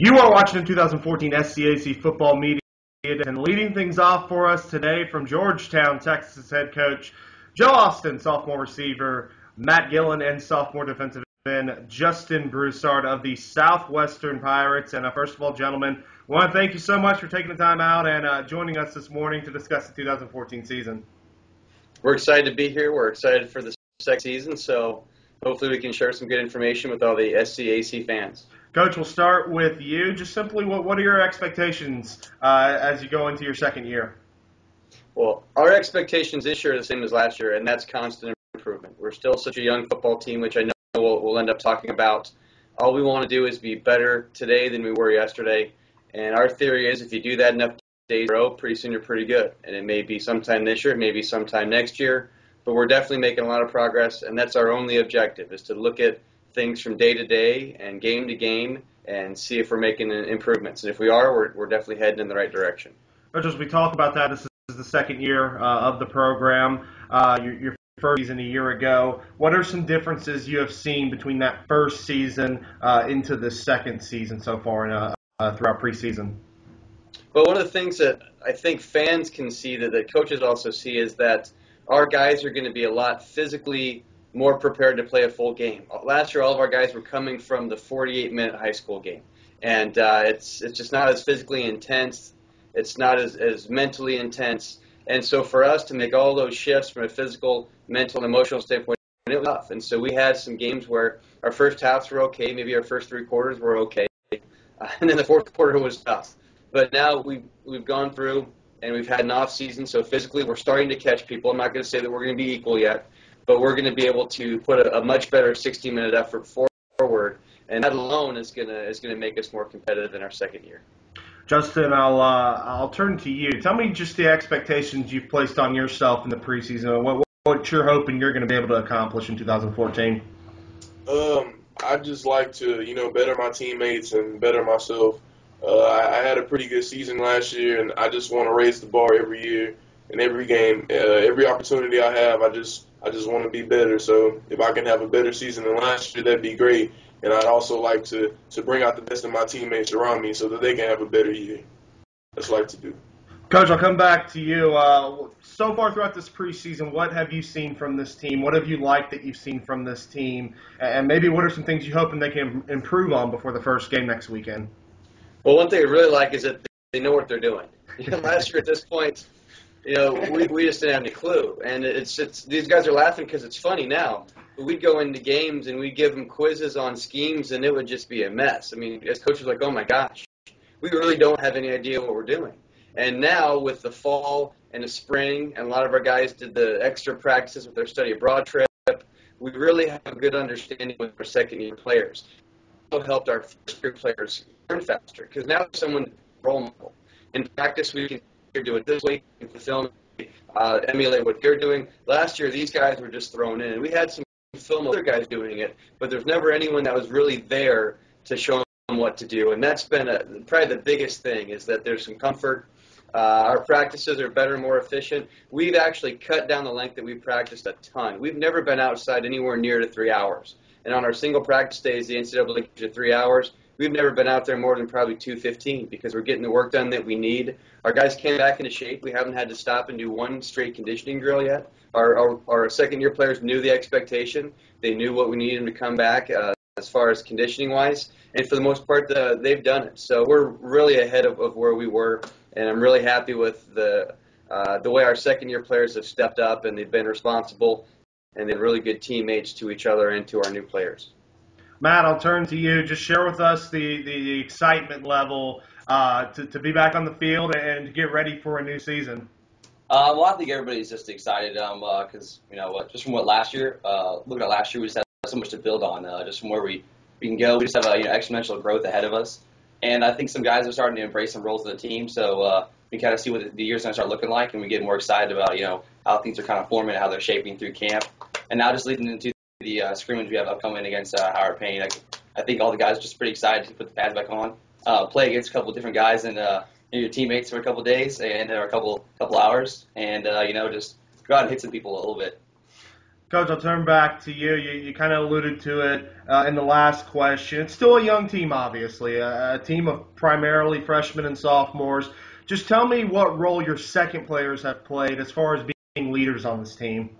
You are watching the 2014 SCAC football media, and leading things off for us today from Georgetown, Texas head coach Joe Austin, sophomore receiver Matt Gillen, and sophomore defensive end Justin Broussard of the Southwestern Pirates. And first of all, gentlemen, I want to thank you so much for taking the time out and joining us this morning to discuss the 2014 season. We're excited to be here. We're excited for the second season, so hopefully we can share some good information with all the SCAC fans. Coach, we'll start with you. Just simply, what are your expectations as you go into your second year? Well, our expectations this year are the same as last year, and that's constant improvement. We're still such a young football team, which I know we'll end up talking about. All we want to do is be better today than we were yesterday, and our theory is if you do that enough days in a row, pretty soon you're pretty good. And it may be sometime this year, it may be sometime next year, but we're definitely making a lot of progress, and that's our only objective, is to look at things from day to day and game to game and see if we're making improvements. And if we are, we're definitely heading in the right direction. Coach, as we talk about that, this is the second year of the program. Your first season a year ago. What are some differences you have seen between that first season into the second season so far throughout preseason? Well, one of the things that I think fans can see that coaches also see is that our guys are going to be a lot physically more prepared to play a full game. Last year, all of our guys were coming from the 48-minute high school game, and it's just not as physically intense. It's not as mentally intense, and so for us to make all those shifts from a physical, mental, and emotional standpoint, it was tough. And so we had some games where our first halves were okay, maybe our first three quarters were okay, and then the fourth quarter was tough. But now we've gone through and we've had an off season, so physically we're starting to catch people. I'm not going to say that we're going to be equal yet, but we're going to be able to put a much better 60-minute effort forward, and that alone is going to make us more competitive in our second year. Justin, I'll turn to you. Tell me just the expectations you've placed on yourself in the preseason. What you're hoping you're going to be able to accomplish in 2014. I'd just like to, better my teammates and better myself. I had a pretty good season last year, and I just want to raise the bar every year and every game. Every opportunity I have, I just want to be better. So if I can have a better season than last year, that'd be great. And I'd also like to bring out the best of my teammates around me so that they can have a better year. That's what I like to do. Coach, I'll come back to you. So far throughout this preseason, what have you seen from this team? What have you liked that you've seen from this team? And maybe what are some things you're hoping they can improve on before the first game next weekend? Well, one thing I really like is that they know what they're doing. Last year at this point, we just didn't have any clue. And it's these guys are laughing because it's funny now. But we'd go into games and we'd give them quizzes on schemes, and it would just be a mess. I mean, as coaches are like, oh, my gosh, we really don't have any idea what we're doing. And now with the fall and the spring, and a lot of our guys did the extra practices with their study abroad trip, we really have a good understanding with our second-year players. It also helped our first-year players learn faster because now there's someone role model. In practice, we can do it this way, in the film, emulate what they're doing. Last year, these guys were just thrown in. We had some film of other guys doing it, but there's never anyone that was really there to show them what to do. And that's been probably the biggest thing, is that there's some comfort. Our practices are better, more efficient. We've actually cut down the length that we've practiced a ton. We've never been outside anywhere near to 3 hours. And on our single practice days, the NCAA gives you 3 hours. We've never been out there more than probably 2:15 because we're getting the work done that we need. Our guys came back into shape. We haven't had to stop and do one straight conditioning drill yet. Our second-year players knew the expectation. They knew what we needed them to come back as far as conditioning-wise. And for the most part, they've done it. So we're really ahead of where we were, and I'm really happy with the way our second-year players have stepped up, and they've been responsible, and they're really good teammates to each other and to our new players. Matt, I'll turn to you. Just share with us the excitement level to be back on the field and to get ready for a new season. Well, I think everybody's just excited because, just from what last year, looking at last year, we just had so much to build on. Just from where we can go, we just have exponential growth ahead of us. And I think some guys are starting to embrace some roles of the team, so we kind of see what the year's going to start looking like, and we get more excited about, how things are kind of forming and how they're shaping through camp. And now just leading into the scrimmage we have upcoming against Howard Payne. I think all the guys are just pretty excited to put the pads back on, play against a couple of different guys and your teammates for a couple of days and a couple hours, and just go out and hit some people a little bit. Coach, I'll turn back to you. You kind of alluded to it in the last question. It's still a young team, obviously, a team of primarily freshmen and sophomores. Just tell me what role your second players have played as far as being leaders on this team.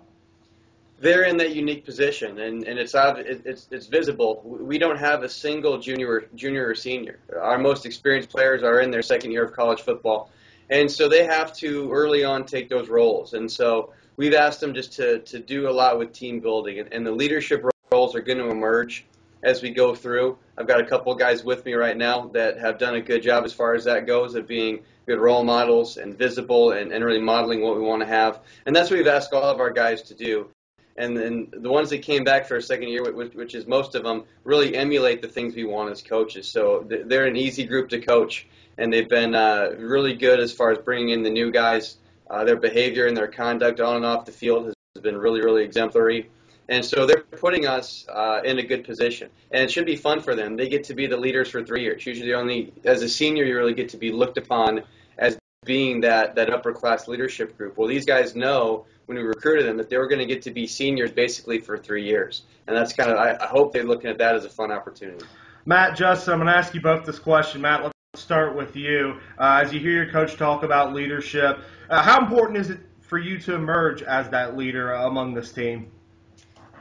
They're in that unique position, and it's visible. We don't have a single junior or senior. Our most experienced players are in their second year of college football, and so they have to early on take those roles. And so we've asked them just to do a lot with team building, and the leadership roles are going to emerge as we go through. I've got a couple of guys with me right now that have done a good job as far as that goes, of being good role models and visible and really modeling what we want to have. And that's what we've asked all of our guys to do. And then the ones that came back for a second year, which is most of them, really emulate the things we want as coaches. So they're an easy group to coach, and they've been really good as far as bringing in the new guys. Their behavior and their conduct on and off the field has been really, really exemplary. And so they're putting us in a good position. And it should be fun for them. They get to be the leaders for 3 years. Usually only, as a senior, you really get to be looked upon as being that upper-class leadership group. Well, these guys know when we recruited them that they were going to get to be seniors basically for 3 years. And that's kind of, I hope they're looking at that as a fun opportunity. Matt, Justin, I'm going to ask you both this question. Matt, let's start with you. As you hear your coach talk about leadership, how important is it for you to emerge as that leader among this team?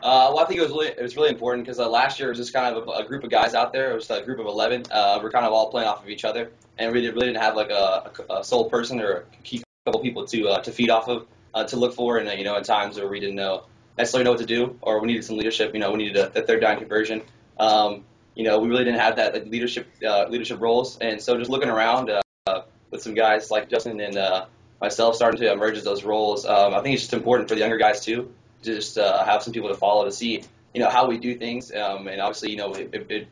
Well, I think it was really important because last year it was just kind of a group of guys out there. It was a group of 11. We're kind of all playing off of each other, and we really didn't have like a sole person or a key couple people to feed off of, to look for. And in times where we didn't necessarily know what to do, or we needed some leadership, we needed a third down conversion. We really didn't have that leadership roles, and so just looking around with some guys like Justin and myself starting to emerge as those roles. I think it's just important for the younger guys too, to just have some people to follow to see, how we do things, and obviously, it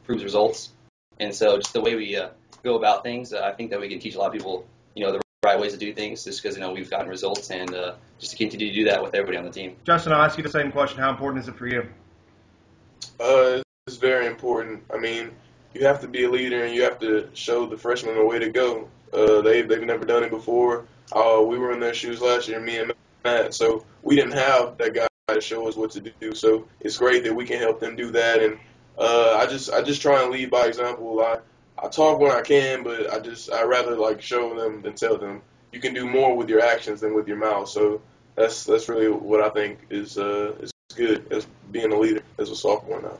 proves results. And so just the way we go about things, I think that we can teach a lot of people, the right ways to do things, just because, we've gotten results, and just to continue to do that with everybody on the team. Justin, I'll ask you the same question. How important is it for you? It's very important. I mean, you have to be a leader, and you have to show the freshmen the way to go. They've never done it before. We were in their shoes last year, me and Matt, so we didn't have that guy to show us what to do. So it's great that we can help them do that. And I just try and lead by example. I talk when I can, but I rather like show them than tell them. You can do more with your actions than with your mouth. So that's really what I think is good as being a leader as a sophomore now.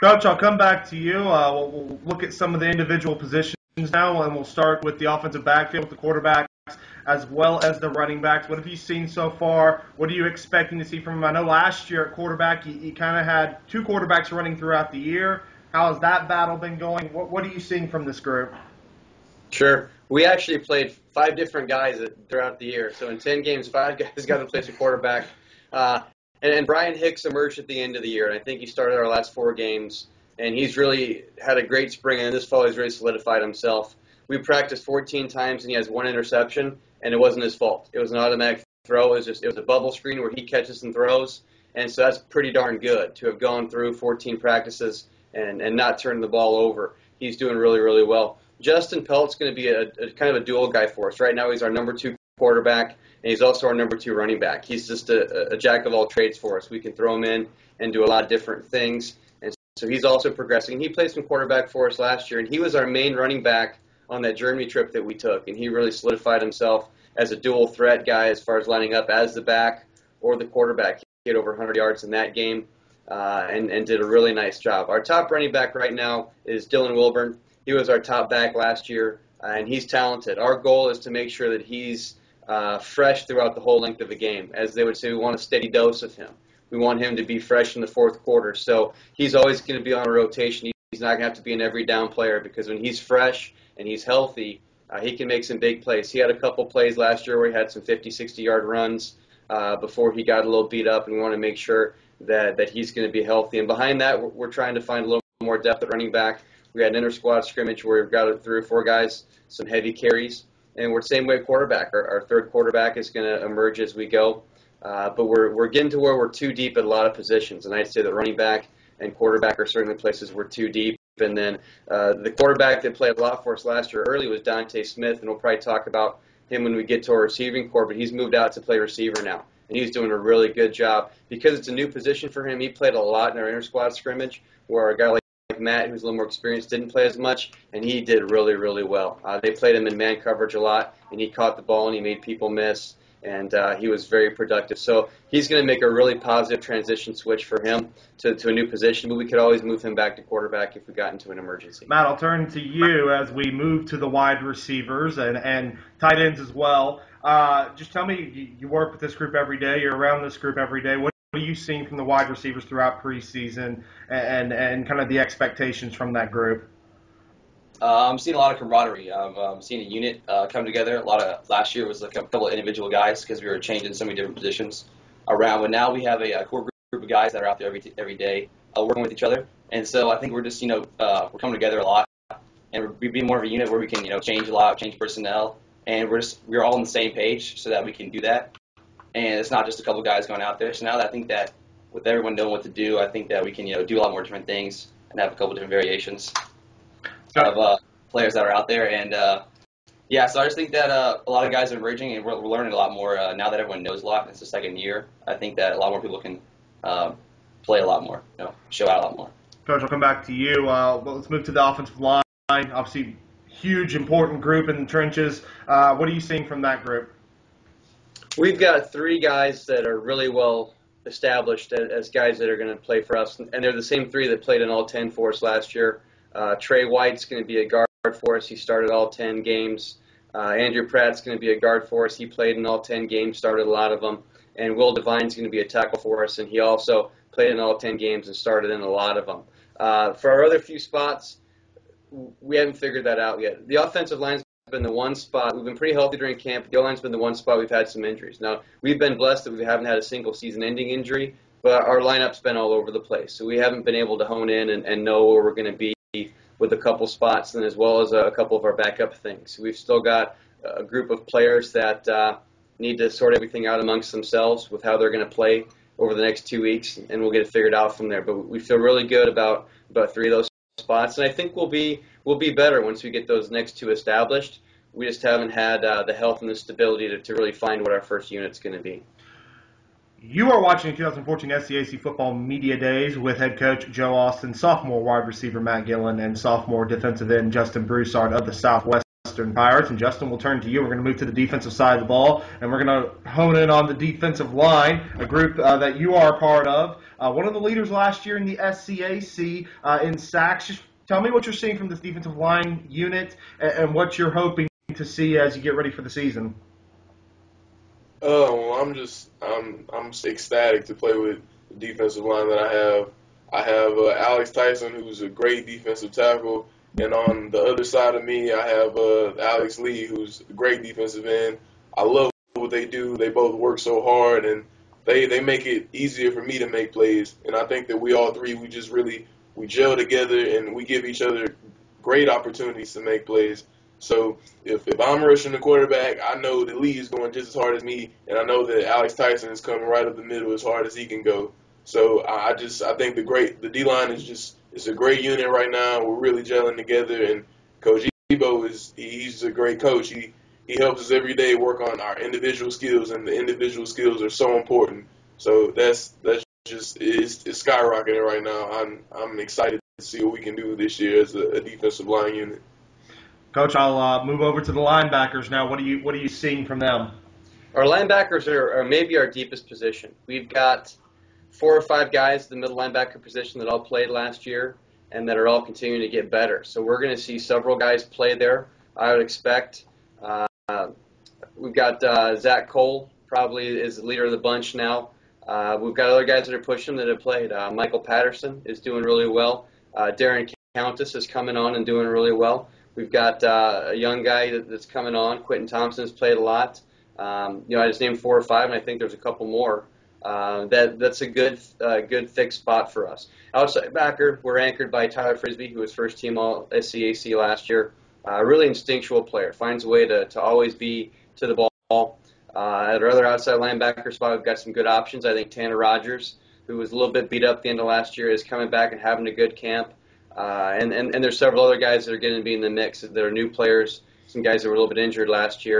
Coach, I'll come back to you. We'll look at some of the individual positions now, and we'll start with the offensive backfield, the quarterbacks, as well as the running backs. What have you seen so far? What are you expecting to see from them? I know last year at quarterback, you kind of had two quarterbacks running throughout the year. How has that battle been going? What are you seeing from this group? Sure. We actually played 5 different guys throughout the year. So in 10 games, 5 guys got to play the quarterback. And Brian Hicks emerged at the end of the year, and I think he started our last 4 games. And he's really had a great spring, and this fall he's really solidified himself. We practiced 14 times, and he has 1 interception, and it wasn't his fault. It was an automatic throw. It was a bubble screen where he catches and throws, and so that's pretty darn good to have gone through 14 practices and not turn the ball over. He's doing really, really well. Justin Pelt's going to be a kind of a dual guy for us. Right now he's our number 2 quarterback, and he's also our number 2 running back. He's just a jack of all trades for us. We can throw him in and do a lot of different things, and so he's also progressing. He played some quarterback for us last year, and he was our main running back on that Germany trip that we took, and he really solidified himself as a dual threat guy as far as lining up as the back or the quarterback. He had over 100 yards in that game and did a really nice job. Our top running back right now is Dylan Wilburn. He was our top back last year, and he's talented. Our goal is to make sure that he's fresh throughout the whole length of the game. As they would say, we want a steady dose of him. We want him to be fresh in the fourth quarter. So he's always going to be on a rotation. He's not going to have to be an every down player, because when he's fresh and he's healthy, he can make some big plays. He had a couple plays last year where he had some 50, 60-yard runs before he got a little beat up, and we want to make sure that he's going to be healthy. And behind that, we're trying to find a little more depth at running back. We had an inter-squad scrimmage where we've got 3 or 4 guys, some heavy carries, and we're the same way at quarterback. Our third quarterback is going to emerge as we go, but we're getting to where we're too deep at a lot of positions, and I'd say that running back and quarterback are certainly places we're too deep. And then the quarterback that played a lot for us last year early was Dante Smith, and we'll probably talk about him when we get to our receiving core, but he's moved out to play receiver now. and he's doing a really good job. Because it's a new position for him, he played a lot in our inter-squad scrimmage, where a guy like Matt, who's a little more experienced, didn't play as much, and he did really, really well. They played him in man coverage a lot, and he caught the ball, and he made people miss, and he was very productive. So he's going to make a really positive transition switch for him to a new position, but we could always move him back to quarterback if we got into an emergency. Matt, I'll turn to you as we move to the wide receivers and tight ends as well. Just tell me, you work with this group every day, you're around this group every day. What are you seeing from the wide receivers throughout preseason and kind of the expectations from that group? I'm seeing a lot of camaraderie. I'm seeing a unit come together. Last year was like a couple of individual guys because we were changing so many different positions around. But now we have a core group of guys that are out there every day working with each other. And so I think we're just, we're coming together a lot. And we're being more of a unit where we can, change a lot, change personnel. And we're all on the same page so that we can do that. And it's not just a couple of guys going out there. So now that I think that with everyone knowing what to do, I think that we can, do a lot more different things and have a couple different variations of players that are out there. And, so I just think that a lot of guys are emerging, and we're learning a lot more now that everyone knows a lot. It's the second year. I think that a lot more people can play a lot more, show out a lot more. Coach, I'll come back to you. Let's move to the offensive line. Obviously, huge, important group in the trenches. What are you seeing from that group? We've got three guys that are really well established as guys that are going to play for us, and they're the same three that played in all 10 for us last year. Trey White's going to be a guard for us. He started all 10 games. Andrew Pratt's going to be a guard for us. He played in all 10 games, started a lot of them. And Will Devine's going to be a tackle for us, and he also played in all 10 games and started in a lot of them. For our other few spots, we haven't figured that out yet. The offensive line's been the one spot. We've been pretty healthy during camp. The O-line's been the one spot we've had some injuries. Now, we've been blessed that we haven't had a single season-ending injury, but our lineup's been all over the place. So we haven't been able to hone in and know where we're going to be with a couple spots, and as well as a couple of our backup things. We've still got a group of players that need to sort everything out amongst themselves with how they're going to play over the next 2 weeks, and we'll get it figured out from there. But we feel really good about three of those spots, and I think we'll be better once we get those next two established. We just haven't had the health and the stability to really find what our first unit's going to be. You are watching the 2014 SCAC Football Media Days with head coach Joe Austin, sophomore wide receiver Matt Gillen, and sophomore defensive end Justin Broussard of the Southwestern Pirates. And Justin, we'll turn to you. We're going to move to the defensive side of the ball, and we're going to hone in on the defensive line, a group that you are a part of. One of the leaders last year in the SCAC in sacks. Just tell me what you're seeing from this defensive line unit and what you're hoping to see as you get ready for the season. Well, I'm just ecstatic to play with the defensive line that I have. I have Alex Tyson, who's a great defensive tackle, and on the other side of me, I have Alex Lee, who's a great defensive end. I love what they do. They both work so hard, and they make it easier for me to make plays. And I think that we all three, we gel together, and we give each other great opportunities to make plays. So if I'm rushing the quarterback, I know that Lee is going just as hard as me, and I know that Alex Tyson is coming right up the middle as hard as he can go. So I think the D-line is a great unit right now. We're really gelling together, and Coach Ebo he's a great coach. He helps us every day work on our individual skills, and the individual skills are so important. So that's just it's skyrocketing right now. I'm excited to see what we can do this year as a defensive line unit. Coach, I'll move over to the linebackers now. What are you seeing from them? Our linebackers are maybe our deepest position. We've got 4 or 5 guys in the middle linebacker position that all played last year and that are all continuing to get better. So we're going to see several guys play there, I would expect. We've got Zach Cole, probably is the leader of the bunch now. We've got other guys that are pushing that have played. Michael Patterson is doing really well. Darren Countess is coming on and doing really well. We've got a young guy that's coming on. Quentin Thompson has played a lot. I just named 4 or 5, and I think there's a couple more. That's a good thick spot for us. Outside backer, we're anchored by Tyler Frisbee, who was first team All SCAC last year. Really instinctual player, finds a way to always be to the ball. At our other outside linebacker spot, we've got some good options. I think Tanner Rogers, who was a little bit beat up at the end of last year, is coming back and having a good camp. And there's several other guys that are going to be in the mix that are new players, some guys that were a little bit injured last year.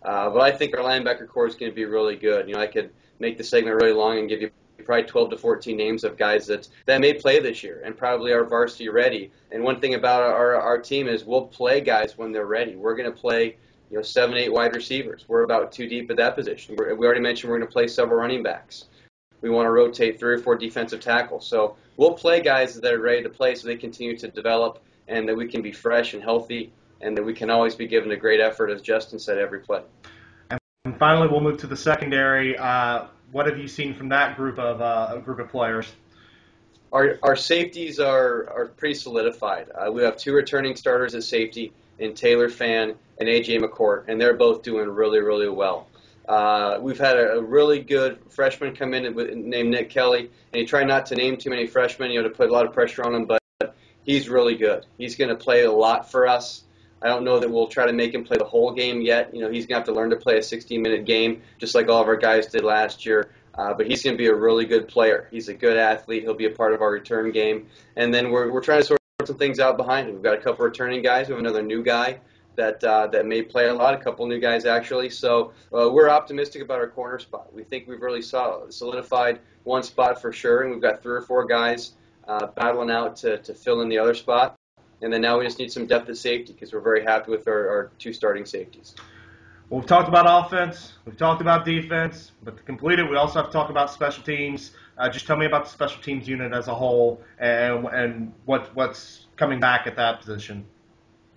But I think our linebacker core is going to be really good. I could make the segment really long and give you probably 12 to 14 names of guys that may play this year and probably are varsity ready. And one thing about our team is we'll play guys when they're ready. We're going to play 7, 8 wide receivers. We're about too deep at that position. We already mentioned we're going to play several running backs. We want to rotate 3 or 4 defensive tackles. So we'll play guys that are ready to play so they continue to develop and that we can be fresh and healthy and that we can always be given a great effort, as Justin said, every play. And finally, we'll move to the secondary. What have you seen from that group of players? Our safeties are pretty solidified. We have 2 returning starters at safety in Taylor Fan and A.J. McCourt, and they're both doing really, really well. We've had a really good freshman come in named Nick Kelly, and you try not to name too many freshmen, to put a lot of pressure on him, but he's really good. He's going to play a lot for us. I don't know that we'll try to make him play the whole game yet. He's going to have to learn to play a 60-minute game, just like all of our guys did last year. But he's going to be a really good player. He's a good athlete. He'll be a part of our return game. And then we're trying to sort some things out behind him. We've got a couple returning guys. We have another new guy that may play a lot, a couple new guys actually. So we're optimistic about our corner spot. We think we've really solidified one spot for sure, and we've got 3 or 4 guys battling out to fill in the other spot. And then now we just need some depth at safety because we're very happy with our 2 starting safeties. Well, we've talked about offense, we've talked about defense, but to complete it, we also have to talk about special teams. Just tell me about the special teams unit as a whole and what's coming back at that position.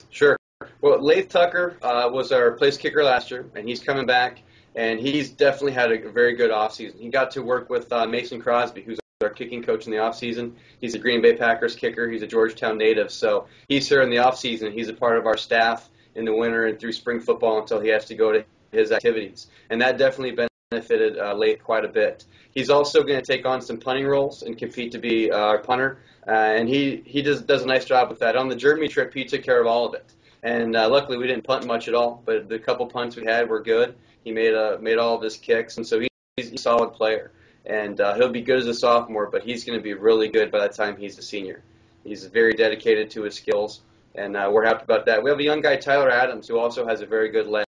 Sure. Well, Lath Tucker was our place kicker last year, and he's coming back, and he's definitely had a very good offseason. He got to work with Mason Crosby, who's our kicking coach in the offseason. He's a Green Bay Packers kicker. He's a Georgetown native, so he's here in the offseason. He's a part of our staff in the winter and through spring football until he has to go to his activities. And that definitely benefited Lath quite a bit. He's also going to take on some punting roles and compete to be our punter, and he does a nice job with that. On the Germany trip, he took care of all of it. And luckily, we didn't punt much at all, but the couple punts we had were good. He made all of his kicks, and so he's a solid player. And he'll be good as a sophomore, but he's going to be really good by the time he's a senior. He's very dedicated to his skills, and we're happy about that. We have a young guy, Tyler Adams, who also has a very good leg,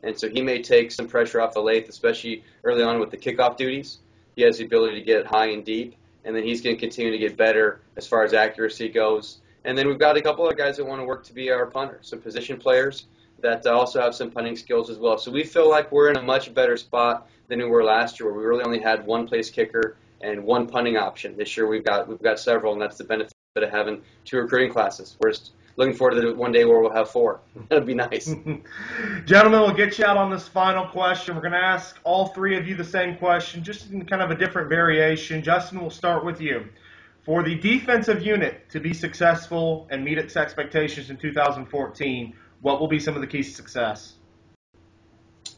and so he may take some pressure off of Lath, especially early on with the kickoff duties. He has the ability to get it high and deep, and then he's going to continue to get better as far as accuracy goes. And then we've got a couple of guys that want to work to be our punter, some position players that also have some punting skills as well. So we feel like we're in a much better spot than we were last year, where we really only had 1 place kicker and 1 punting option. This year we've got several, and that's the benefit of having 2 recruiting classes. We're just looking forward to the one day where we'll have 4. That'd be nice. Gentlemen, we'll get you out on this final question. We're going to ask all 3 of you the same question, just in kind of a different variation. Justin, we'll start with you. For the defensive unit to be successful and meet its expectations in 2014, what will be some of the keys to success?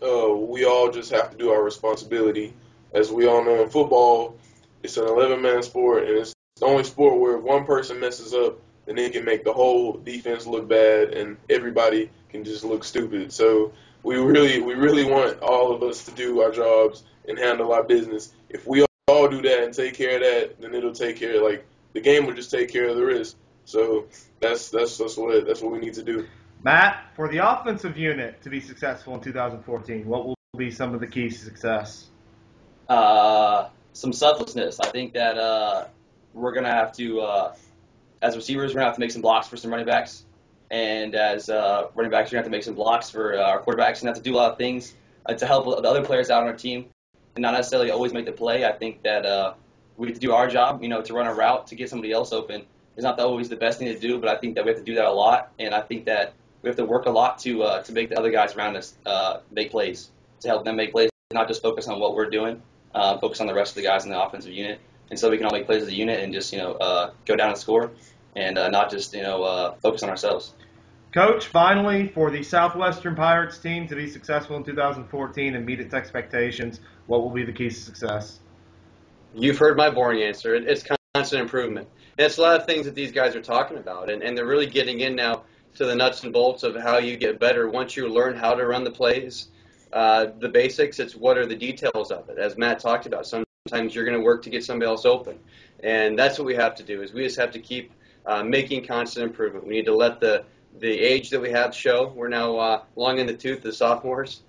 We all just have to do our responsibility. As we all know in football, it's an 11-man sport, and it's the only sport where if one person messes up, then they can make the whole defense look bad, and everybody can just look stupid. So we really want all of us to do our jobs and handle our business. If we all do that and take care of that, then it'll take care of, the game will just take care of the rest. So that's what we need to do. Matt, for the offensive unit to be successful in 2014, what will be some of the keys to success? Some selflessness. I think that we're going to have to, as receivers, we're going to have to make some blocks for some running backs. And as running backs, we're going to have to make some blocks for our quarterbacks and have to do a lot of things to help the other players out on our team and not necessarily always make the play. I think that we have to do our job, to run a route to get somebody else open. It's not always the best thing to do, but I think that we have to do that a lot. And I think that we have to work a lot to make the other guys around us make plays, to help them make plays, not just focus on what we're doing, focus on the rest of the guys in the offensive unit. And so we can all make plays as a unit and just, go down and score and not just, focus on ourselves. Coach, finally, for the Southwestern Pirates team to be successful in 2014 and meet its expectations, what will be the keys to success? You've heard my boring answer. It's constant improvement. And it's a lot of things that these guys are talking about, and they're really getting in now to the nuts and bolts of how you get better once you learn how to run the plays. The basics, it's what are the details of it. As Matt talked about, sometimes you're going to work to get somebody else open. And that's what we have to do, is we just have to keep making constant improvement. We need to let the age that we have show. We're now long in the tooth, the sophomores.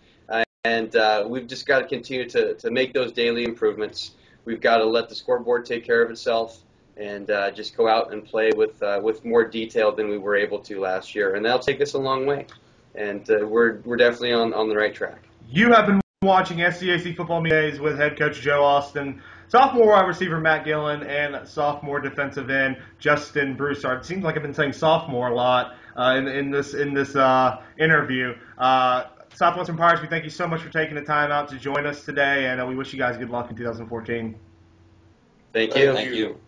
we've just got to continue to make those daily improvements. We've got to let the scoreboard take care of itself and just go out and play with more detail than we were able to last year. And that'll take us a long way. And we're definitely on the right track. You have been watching SCAC Football Media with head coach Joe Austin, sophomore wide receiver Matt Gillen, and sophomore defensive end Justin Broussard. It seems like I've been saying sophomore a lot in this interview. Southwestern Pirates, we thank you so much for taking the time out to join us today, and we wish you guys good luck in 2014. Thank you. Thank you.